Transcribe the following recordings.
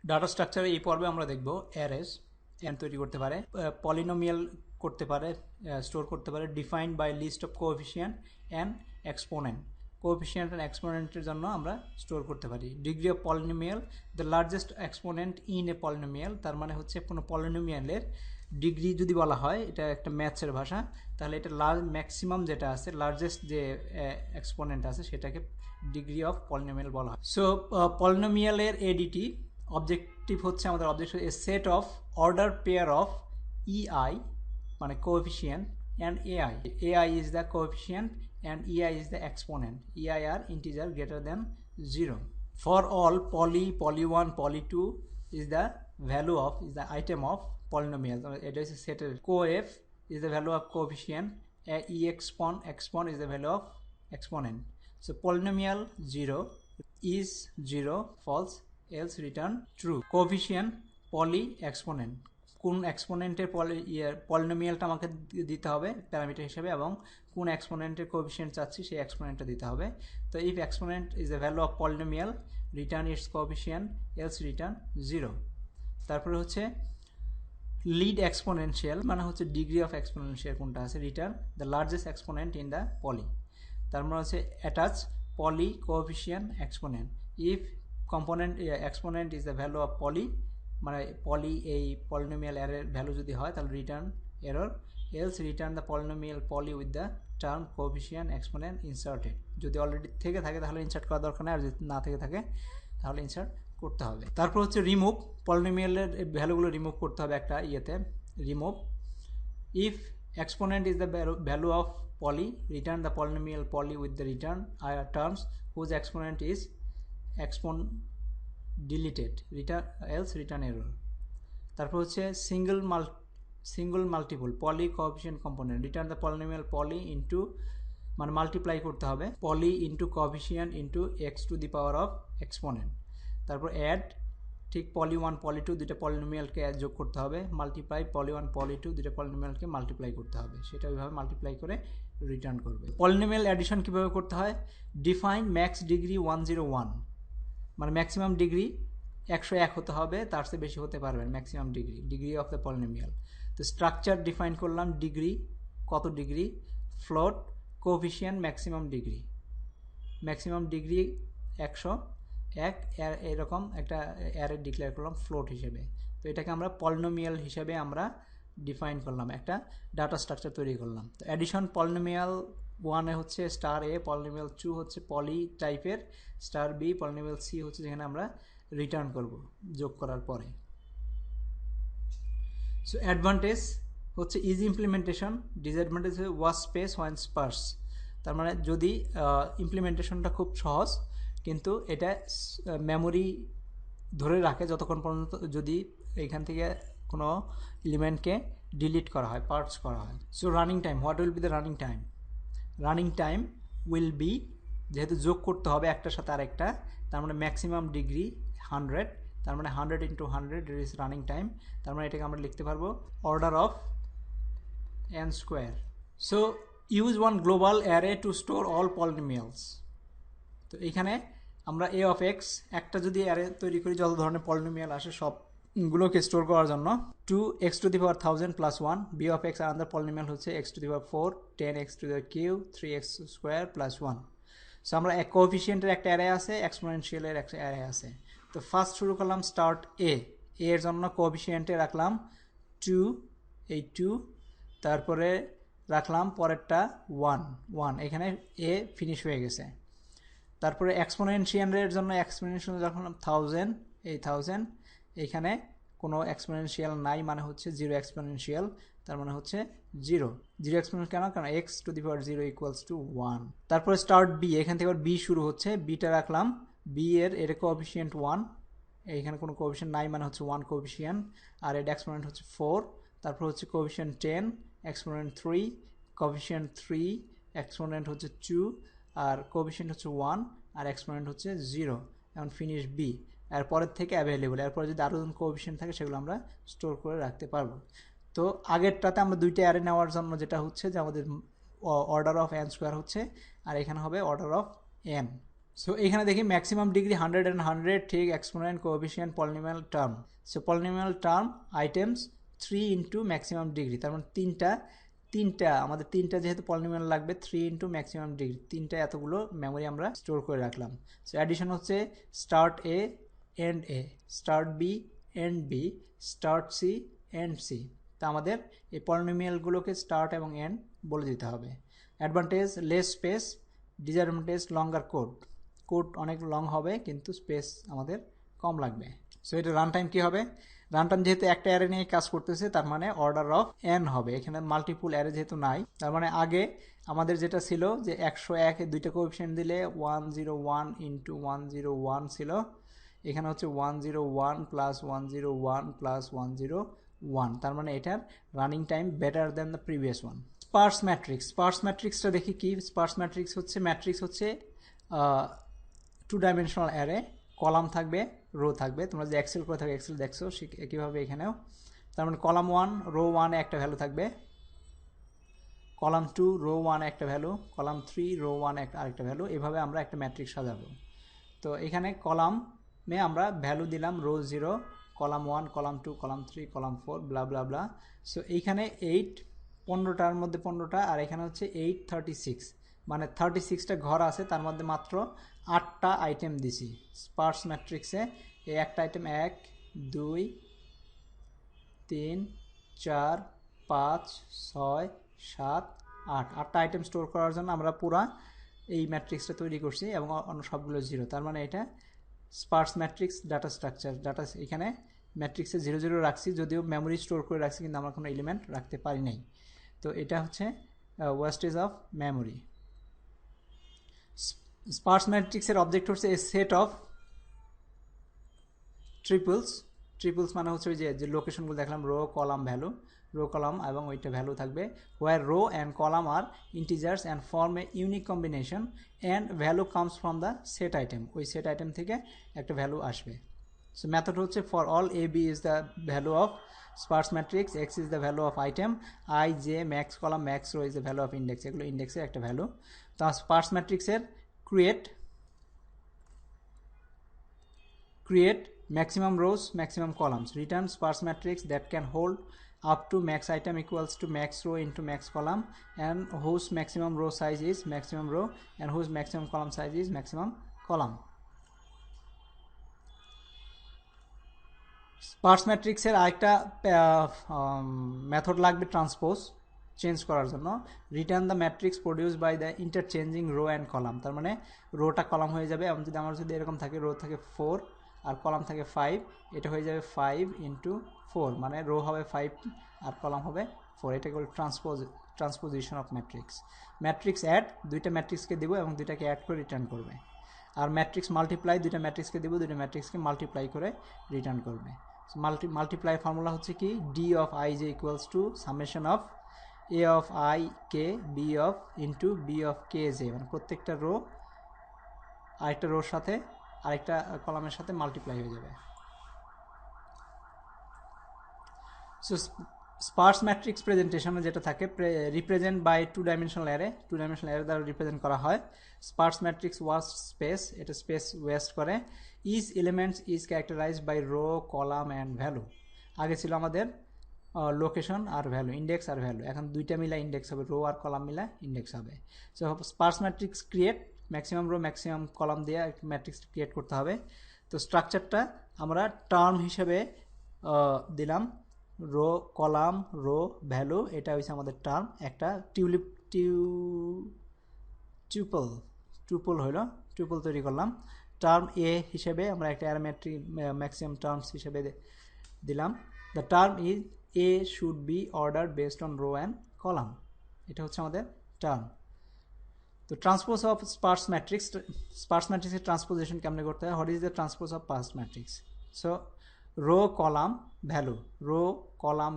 Data স্ট্রাকচারে এই পর্বে আমরা দেখব অ্যারেস এন তৈরি করতে পারে, পলিনোমিয়াল করতে পারে, স্টোর করতে পারে, defined by list of coefficient and exponent. Coefficient and এক্সপোনেন্টের জন্য আমরা স্টোর করতে পারি। Degree of polynomial, the largest exponent in a polynomial, তার মানে হচ্ছে কোনো পলিনোমিয়ালের ডিগ্রি যদি বলা হয়, এটা একটা ম্যাথসের ভাষা, তাহলে এটা ম্যাক্সিমাম যেটা আছে, লার্জেস্ট যে এক্সপোনেন্ট আছে সেটাকে ডিগ্রি অফ পলিনোমিয়াল বলা হয়। সো পলিনোমিয়ালের এডিটি অবজেক্টিভ হচ্ছে, আমাদের objective A set of order pair of EI মানে coefficient and AI is the coefficient and EI is the exponent. EI are integer greater than 0. For all poly 1 poly 2 is the value of, is the item of polynomial. It is a set of coef is the value of coefficient, expon is the value of exponent. So polynomial 0 is 0 false, else return true. Coefficient poly exponent, কোন এক্সপোনেন্টের পলিনোমিয়ালটা আমাকে দিতে হবে parameter হিসেবে, এবং কোন এক্সপোনেন্টের coefficient চাচ্ছি সেই এক্সপোনেন্টটা দিতে হবে। তো if exponent is the value of polynomial, return it's coefficient, else return 0। তারপরে হচ্ছে লিড এক্সপোনেনশিয়াল, মানে হচ্ছে ডিগ্রি অফ এক্সপোনেনশিয়াল কোনটা আছে, return the largest exponent in the poly. তার মানে হচ্ছে attach poly coefficient exponent, if component exponent is the value of poly, মানে পলি এই পলিনোমিয়াল এর ভ্যালু যদি হয় তাহলে return error, else return the polynomial poly with the term coefficient exponent inserted. যদি অলরেডি থেকে থাকে তাহলে ইনসার্ট করা দরকার নেই, আর যদি না থেকে থাকে তাহলে ইনসার্ট করতে হবে। তারপর হচ্ছে রিমুভ, পলিনোমিয়ালের ভ্যালুগুলো রিমুভ করতে হবে একটা ইয়েতে, remove. If exponent is the value of poly, return the polynomial poly with the return terms whose exponent is deleted, return else return error. তারপর হচ্ছে single multiple poly coefficient component, return the polynomial poly into, মানে multiply করতে হবে poly into coefficient into x to the power of exponent. তারপর add, ঠিক poly 1 পলি 2 দুইটা পলিনোমিয়ালকে যোগ করতে হবে, মাল্টিপ্লাই পলি 1 পলি 2 দুইটা পলিনোমিয়ালকে মাল্টিপ্লাই করতে হবে, সেটা ওইভাবে মাল্টিপ্লাই করে রিটার্ন করবে। পলিনোমিয়াল অ্যাডিশন কীভাবে করতে হয়, ডিফাইন ম্যাক্স ডিগ্রি 101, মানে ম্যাক্সিমাম ডিগ্রি 101 হতে হবে, তার চেয়ে বেশি হতে পারবে maximum degree of the polynomial. তো স্ট্রাকচার ডিফাইন করলাম, ডিগ্রি কত degree, float coefficient maximum degree 101, এরকম একটা অ্যারে ডিক্লেয়ার করলাম ফ্লোট হিসেবে। তো এটাকে আমরা পলিনোমিয়াল হিসেবে আমরা ডিফাইন করলাম, একটা ডাটা স্ট্রাকচার তৈরি করলাম। তো অ্যাডিশন পলিনোমিয়াল 1 হচ্ছে স্টার এ, পলিনোমিয়াল 2 হচ্ছে পলি টাইপের, স্টার বি, পলিনোমিয়াল সি হচ্ছে যেখানে আমরা রিটার্ন করব যোগ করার পরে। সো অ্যাডভান্টেজ হচ্ছে ইজি ইমপ্লিমেন্টেশন, ডিসঅ্যাডভান্টেজ হচ্ছে ওয়াচ স্পেস হোয়েন স্পার্স। তার মানে যদি ইমপ্লিমেন্টেশনটা খুব সহজ, কিন্তু এটা মেমোরি ধরে রাখে যতক্ষণ পর্যন্ত যদি এখান থেকে কোনো এলিমেন্টকে ডিলিট করা হয়, পার্টস করা হয়। So running time, what will be the running time? Running time will be, যেহেতু যোগ করতে হবে একটার সাথে আরেকটা, তার মানে ম্যাক্সিমাম ডিগ্রি 100, তার মানে 100 × 100 ইজ রানিং টাইম। তার মানে এটাকে আমরা লিখতে পারবো order of n square. So use one global array two store all polynomials. তো এইখানে আমরা a of x একটা যদি অ্যারে তৈরি করি, যত ধরনের পলিনোমিয়াল আসে সবগুলোকে স্টোর করার জন্য, 2x to the power 1000 plus 1, b of x another polynomial হচ্ছে x to the power 4, 10x to the cube, 3x square plus 1। So আমরা কোএফিসিয়েন্টের একটা অ্যারে আছে, এক্সপোনেনশিয়ালের একটা অ্যারে আছে। তো ফার্স্ট শুরু করলাম স্টার্ট এর জন্য কোএফিসিয়েন্টে রাখলাম 2, এই 2, তারপরে রাখলাম পরেরটা 1, এখানে এ ফিনিশ হয়ে গেছে। তারপরে এক্সপোনেনশিয়ালের জন্য এক্সপোনেনশিয়াল যখন 1000, এই 1000, এখানে কোনো এক্সপোনেনশিয়াল নাই, মানে হচ্ছে 0 এক্সপোনেনশিয়াল, তার মানে হচ্ছে 0 এক্সপোনেনশিয়াল। কেন? কারণ x to the power 0 equals to 1। তারপরে স্টার্ট বি, এখান থেকে বি শুরু হচ্ছে, বিটা রাখলাম, বি এর কোএফিসিয়েন্ট 1, এইখানে কোনো কোএফিসিয়েন্ট নাই, মানে হচ্ছে 1 কোএফিসিয়েন্ট, আর এর এক্সপোনেন্ট হচ্ছে 4। তারপর হচ্ছে কোএফিসিয়েন্ট 10, এক্সপোনেন্ট 3, কোএফিসিয়েন্ট 3, এক্সপোনেন্ট হচ্ছে 2, আর কোএফিসিয়েন্ট হচ্ছে 1, আর এক্সপোনেন্ট হচ্ছে 0। এখন ফিনিশ বি, এরপরের থেকে অ্যাভেলেবল, এরপরে যদি আরও কোএফিসিয়েন্ট থাকে সেগুলো আমরা স্টোর করে রাখতে পারবো। তো আগেরটাতে আমরা দুইটা অ্যারে নেওয়ার জন্য যেটা হচ্ছে যে আমাদের অর্ডার অফ n স্কোয়ার হচ্ছে, আর এখানে হবে অর্ডার অফ n। সো এখানে দেখি ম্যাক্সিমাম ডিগ্রি 100 and 100 ঠিক exponent coefficient polynomial term so polynomial term items 3 into maximum degree তার মানে তিনটা আমাদের তিনটা যেহেতু পলিনোমিয়াল লাগবে 3 ইন্টু ম্যাক্সিমাম ডিগ্রি তিনটা এতগুলো মেমোরি আমরা স্টোর করে রাখলাম সো অ্যাডিশন হচ্ছে start A end A start B end B start C end C তা আমাদের এই পলিনোমিয়ালগুলোকে স্টার্ট এবং এন্ড বলে দিতে হবে অ্যাডভান্টেজ লেস স্পেস ডিসঅ্যাডভান্টেজ লঙ্গার কোড অনেক লং হবে কিন্তু স্পেস আমাদের কম লাগবে সো এটা রান টাইম কী হবে রান টাইম যেহেতু একটা অ্যারে নিয়ে কাজ করতেছে তার মানে অর্ডার অফ এন হবে এখানে মাল্টিপুল অ্যারে যেহেতু নাই তার মানে আগে আমাদের যেটা ছিল যে 101 এ দুইটা কোএফিসিয়েন্ট দিলে 101 ইন্টু 101 ছিল এখানে হচ্ছে 101 প্লাস 101 প্লাস 101 তার মানে এটার running time better than the previous one sparse ম্যাট্রিক্সটা দেখি কি স্পার্স ম্যাট্রিক্স হচ্ছে 2 ডাইমেনশনাল অ্যারে কলাম থাকবে রো থাকবে তোমরা যে এক্সেল করে থাকো এক্সেল দেখছো একইভাবে এখানেও তার মানে কলাম 1 রো 1 এ একটা ভ্যালু থাকবে কলাম 2 রো 1 এ একটা ভ্যালু কলাম 3 রো 1 এ আরেকটা ভ্যালু এভাবে আমরা একটা ম্যাট্রিক্স সাজাবো তো এখানে কলামে আমরা ভ্যালু দিলাম row 0 column 1 column 2 column 3 column 4 blah blah blah so এইখানে 15টার মধ্যে 15টা আর এখানে হচ্ছে 36 মানে 36টা ঘর আছে তার মধ্যে মাত্র 8টা আইটেম দিছি স্পার্স ম্যাট্রিক্সে এই একটা আইটেম 1 2 3 4 5 6 7 8 8টা আইটেম স্টোর করার জন্য আমরা পুরা এই ম্যাট্রিক্সটা তৈরি করছি এবং অন্য সবগুলো 0 তার মানে এটা Spurs matrix data structure data এখানে ম্যাট্রিক্সে 0 0 রাখছি যদিও মেমোরি স্টোর করে রাখছি কিন্তু আমরা কোনো এলিমেন্ট রাখতে পারি নাই তো এটা হচ্ছে ওয়েস্টেজ অফ মেমোরি স্পার্স ম্যাট্রিক্সের অবজেক্ট হচ্ছে এ সেট অফ ট্রিপলস মানে হচ্ছে ওই যে লোকেশনগুলো দেখলাম row column value row column এবং ওইটা ভ্যালু থাকবে where row and column are integers and form a unique combination and value comes from the set item ওই সেট আইটেম থেকে একটা ভ্যালু আসবে সো মেথড হচ্ছে for all a b is the value of sparse matrix x is the value of item i j max column max row is the value of index এগুলো ইন্ডেক্সের একটা value তো Spurs ম্যাট্রিক্সের create maximum rows maximum columns return sparse matrix that can hold up to max item equals to max row into max column and whose maximum row size is maximum row and whose maximum column size is maximum column sparse ম্যাট্রিক্সের আরেকটা method লাগবে transpose change করার জন্য return the matrix produce by the interchanging row and column তার মানে rota column হয়ে যাবে এবং যদি আমার যদি এরকম থাকে রো থাকে 4 আর কলাম থাকে 5 এটা হয়ে যাবে 5 ইন্টু 4 মানে রো হবে 5 আর কলাম হবে 4 এটা বলে ট্রান্সপোজিশন অফ ম্যাট্রিক্স অ্যাড দুইটা ম্যাট্রিক্সকে দেবো এবং দুইটাকে অ্যাড করে রিটার্ন করবে আর ম্যাট্রিক্স মাল্টিপ্লাই দুইটা ম্যাট্রিক্সকে দেবো দুইটা ম্যাট্রিক্সকে মাল্টিপ্লাই করে রিটার্ন করবে মাল্টিপ্লাই ফর্মুলা হচ্ছে কি D of I J equals to summation of A of I K B of into B of K J মানে প্রত্যেকটা রো আরেকটা রোর সাথে আরেকটা কলামের সাথে মাল্টিপ্লাই হয়ে যাবে সো স্পার্স ম্যাট্রিক্স প্রেজেন্টেশনে যেটা থাকে রিপ্রেজেন্ট বাই 2 ডাইমেনশনাল অ্যারে দ্বারা রিপ্রেজেন্ট করা হয় স্পার্স ম্যাট্রিক্স ওয়াস্ট স্পেস এটা স্পেস ওয়েস্ট করে each elements is characterised by row column and value আগে ছিল আমাদের লোকেশন আর ভ্যালু ইন্ডেক্স আর ভ্যালু এখন দুইটা মিলা ইন্ডেক্স হবে রো আর কলাম মিলা ইন্ডেক্স হবে so sparse matrix create maximum row maximum column দিয়ে ম্যাট্রিক্স ক্রিয়েট করতে হবে তো স্ট্রাকচারটা আমরা টার্ম হিসেবে দিলাম রো কলাম রো ভ্যালু এটা হচ্ছে আমাদের টার্ম একটা টুপল হলো টুপল তৈরি করলাম টার্ম এ হিসেবে আমরা একটা অ্যারোমেট্রিক ম্যাক্সিমাম টার্মস হিসেবে দিলাম the term is A should be order based on row and column এটা হচ্ছে আমাদের টার্ম তো ট্রান্সপোজ অফ স্পার্স ম্যাট্রিক্সের ট্রান্সপোজিশন কেমনে করতে হয় what is the transpose of sparse matrix so row column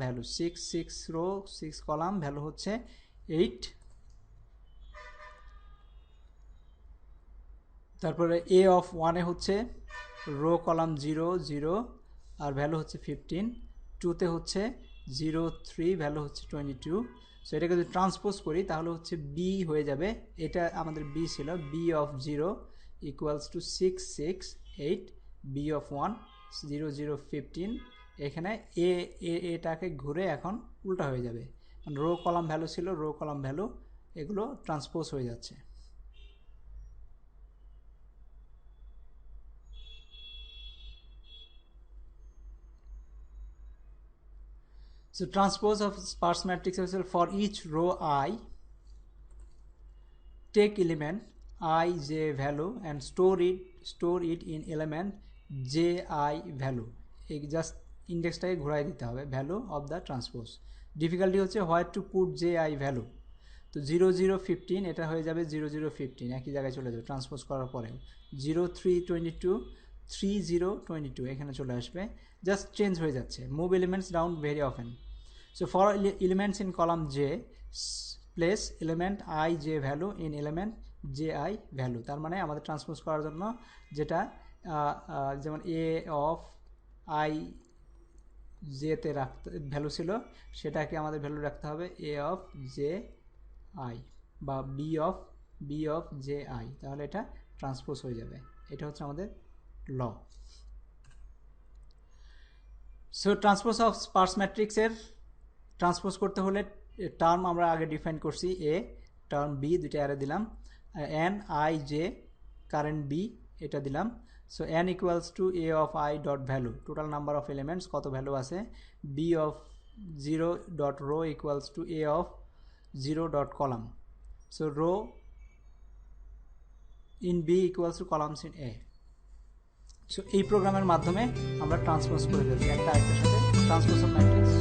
value 6 row 6 column value হচ্ছে 8 তারপরে এ অফ 1 এ হচ্ছে রো কলাম 0 0 আর ভ্যালু হচ্ছে 15 2তে হচ্ছে 0 3 ভ্যালু হচ্ছে 22 সো এটাকে যদি ট্রান্সপোজ করি তাহলে হচ্ছে বি হয়ে যাবে এটা আমাদের বি ছিল B of 0 equals to 668, B of 1 0 0 15। এখানে এটাকে ঘুরে এখন উল্টা হয়ে যাবে, রো কলাম ভ্যালু ছিল, রো কলাম ভ্যালু এগুলো ট্রান্সপোজ হয়ে যাচ্ছে। So transpose of sparse matrix for each row I, take element I j value and store it in element j I value। এই জাস্ট ইন্ডেক্সটাকে ঘুরাই দিতে হবে value of the transpose. Difficulty হচ্ছে where to put j i value. তো 0 0 15 এটা হয়ে যাবে 0 0 15, একই জায়গায় চলে যাবে ট্রান্সপোজ করার পরে। 0 3 22 3 0 22 এখানে চলে আসবে, জাস্ট চেঞ্জ হয়ে যাচ্ছে। Move elements down very often. So for elements in column J, place element I J value in element J I value। তার মানে আমাদের ট্রান্সপোজ করার জন্য যেটা যেমন A of I J তে রাখতে ভ্যালু ছিল, সেটাকে আমাদের ভ্যালু রাখতে হবে A of J I বা B of J I, তাহলে এটা ট্রান্সপোজ হয়ে যাবে। এটা হচ্ছে আমাদের ল। সো ট্রান্সপোজ অফ স্পার্স ম্যাট্রিক্সের ট্রান্সপোজ করতে হলে টার্ম আমরা আগে ডিফাইন করছি, এ টার্ম বি, দুইটা অ্যারে দিলাম, N I J current B এটা দিলাম। So N equals to A of I dot value, total number of elements কত ভ্যালু আছে, B of 0 dot row equals to A of 0 dot column. So row in B equals to columns in A. So এই প্রোগ্রামের মাধ্যমে আমরা transpose করে ফেলছি একটা আরেকটার সাথে, ট্রান্সপোজ অফ ম্যাট্রিক্স।